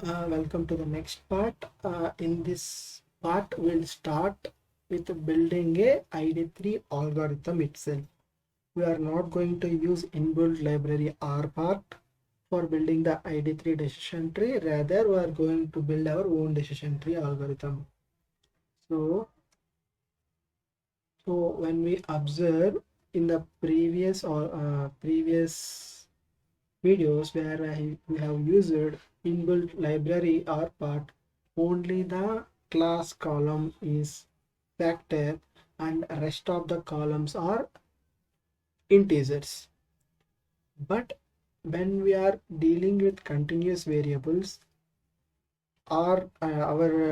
Welcome to the next part. In this part, we'll start with building a ID3 algorithm itself. We are not going to use inbuilt library RPart for building the ID3 decision tree. Rather, we are going to build our own decision tree algorithm. So when we observe in the previous videos where we have used inbuilt library or part, only the class column is factor and rest of the columns are integers. But when we are dealing with continuous variables, our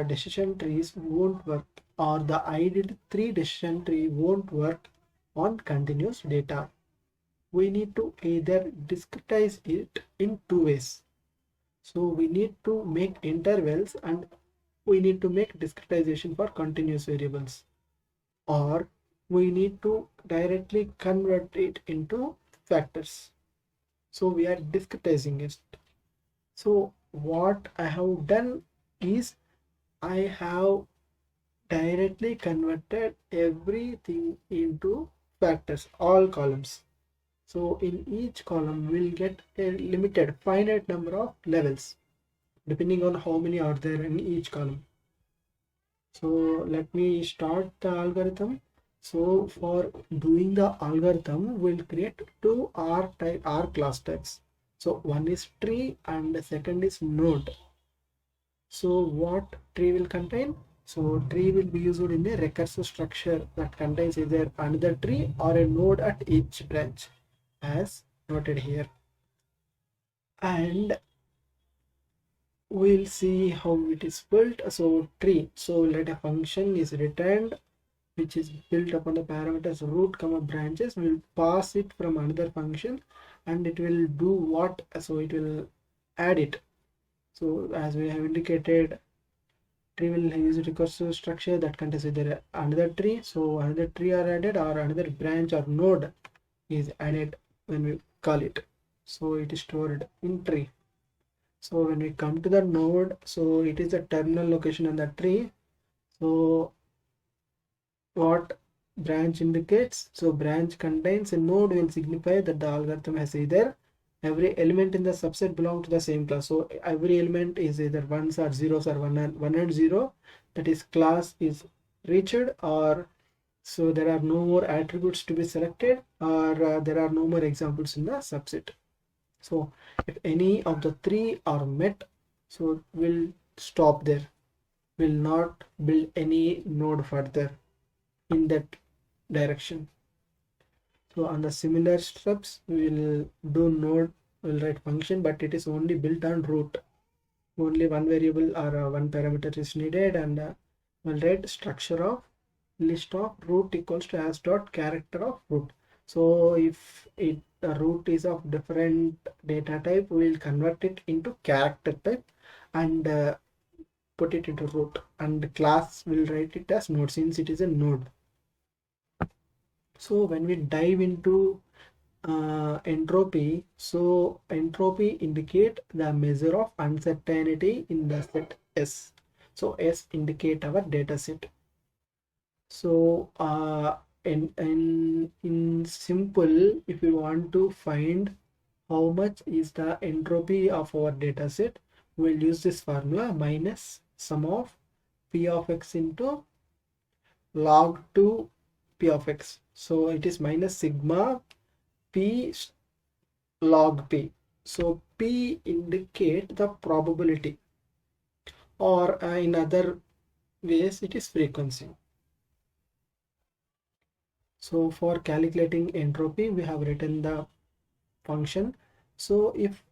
decision trees won't work, or the ID3 decision tree won't work on continuous data. We need to either discretize it in two ways. So we need to make intervals and we need to make discretization for continuous variables, or we need to directly convert it into factors. So we are discretizing it. So what I have done is I have directly converted everything into factors, all columns. So in each column we'll get a limited finite number of levels depending on how many are there in each column. So let me start the algorithm. So for doing the algorithm, we'll create two R class types. So one is tree and the second is node. So what tree will contain? So tree will be used in a recursive structure that contains either another tree or a node at each branch, as noted here. And we'll see how it is built. So tree, so let a function is returned which is built upon the parameters root comma branches. Will pass it from another function and it will do what? So it will add it. So as we have indicated, tree will use a recursive structure that contains either another tree, so another tree are added, or another branch or node is added when we call it. So it is stored in tree. So when we come to the node, so it is the terminal location on the tree. So what branch indicates? So branch contains a node will signify that the algorithm has either every element in the subset belong to the same class. So every element is either ones or zeros or one and zero. That is class is reached, or so there are no more attributes to be selected, or there are no more examples in the subset. So if any of the three are met, so we'll stop there. Will not build any node further in that direction. So on the similar steps, we will do node, will write function, but it is only built on root. Only one variable or one parameter is needed, and we'll write structure of list of root equals to as dot character of root. So if it root is of different data type, we'll convert it into character type and put it into root, and class will write it as node since it is a node. So when we dive into entropy, so entropy indicate the measure of uncertainty in the set S. So S indicate our data set. So in simple, if we want to find how much is the entropy of our data set, we'll use this formula minus sum of p of x into log 2 p of x. So it is minus sigma p log p. So p indicate the probability, or in other ways it is frequency. So for calculating entropy, we have written the function. So if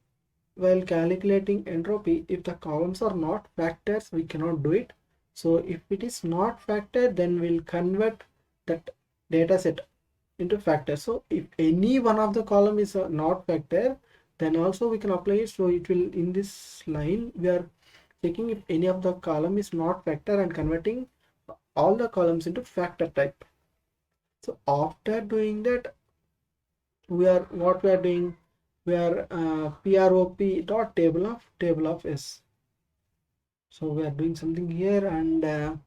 while calculating entropy, if the columns are not factors, we cannot do it. So if it is not factor, then we'll convert that data set into factor. So if any one of the column is not factor, then also we can apply it. So it will, in this line, we are checking if any of the column is not factor and converting all the columns into factor type. So after doing that, we are doing, we are prop dot table of s. So we are doing something here, and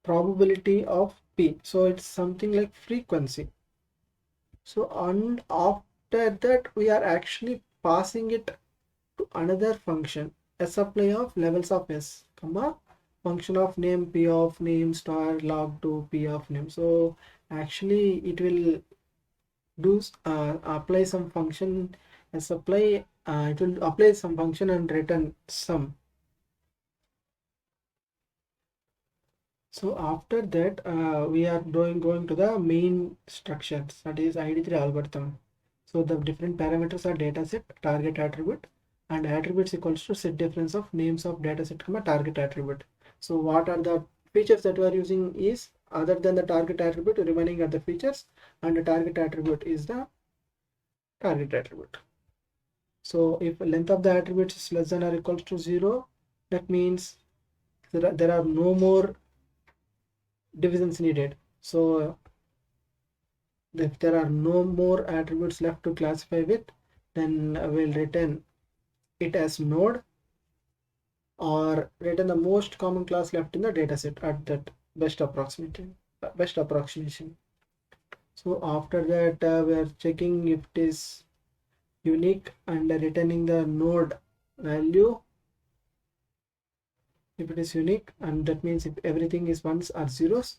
probability of p, so it's something like frequency. So and after that we are actually passing it to another function, a supply of levels of s comma function of name p of name star log to p of name. So actually it will do apply some function as supply, it will apply some function and return sum. So after that we are going to the main structures, that is ID3 algorithm. So the different parameters are dataset, target attribute, and attributes equals to set difference of names of dataset comma target attribute. So what are the features that we are using is, other than the target attribute, remaining are the features, and the target attribute is the target attribute. So if length of the attributes is less than or equals to 0, that means there are no more divisions needed. So if there are no more attributes left to classify with, then we'll return it as node, or return the most common class left in the dataset at that best approximation. So after that we are checking if it is unique and returning the node value if it is unique, and that means if everything is ones or zeros.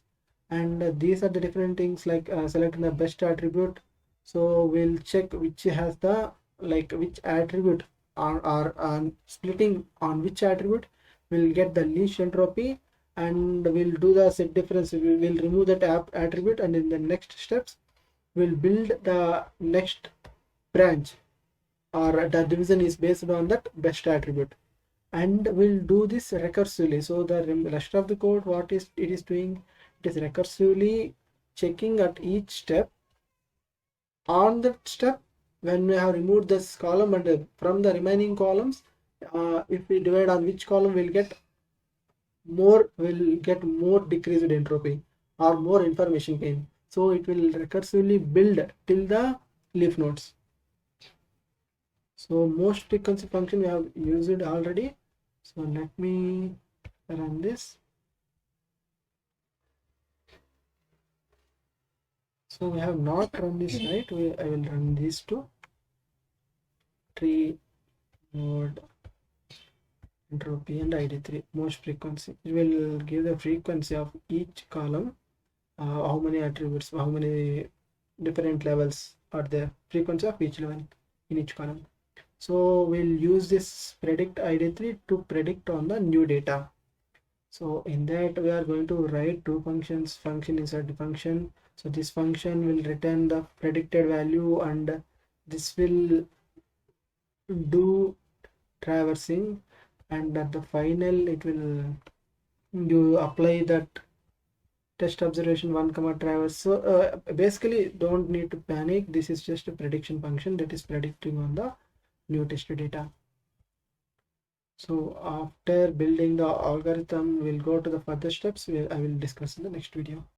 And these are the different things, like selecting the best attribute. So we'll check which has the, like which attribute or splitting on which attribute will get the least entropy, and we'll do the set difference. We will remove that attribute, and in the next steps we'll build the next branch, or the division is based on that best attribute, and we'll do this recursively. So the rest of the code, what is it is doing, it is recursively checking at each step. On that step, when we have removed this column, and from the remaining columns, if we divide on which column, we'll get more decreased entropy or more information gain. So it will recursively build till the leaf nodes. So most frequency function we have used it already. So let me run this. So we have not run this, right? I will run these two. Tree, node, entropy, and ID3 most frequency. It will give the frequency of each column, how many attributes, how many different levels are there, frequency of each level in each column. So we'll use this predict ID3 to predict on the new data. So in that we are going to write two functions, function inside the function. So this function will return the predicted value, and this will do traversing, and at the final it will you apply that test observation 1 comma traverse. So basically don't need to panic, this is just a prediction function that is predicting on the new test data. So after building the algorithm, we'll go to the further steps I will discuss in the next video.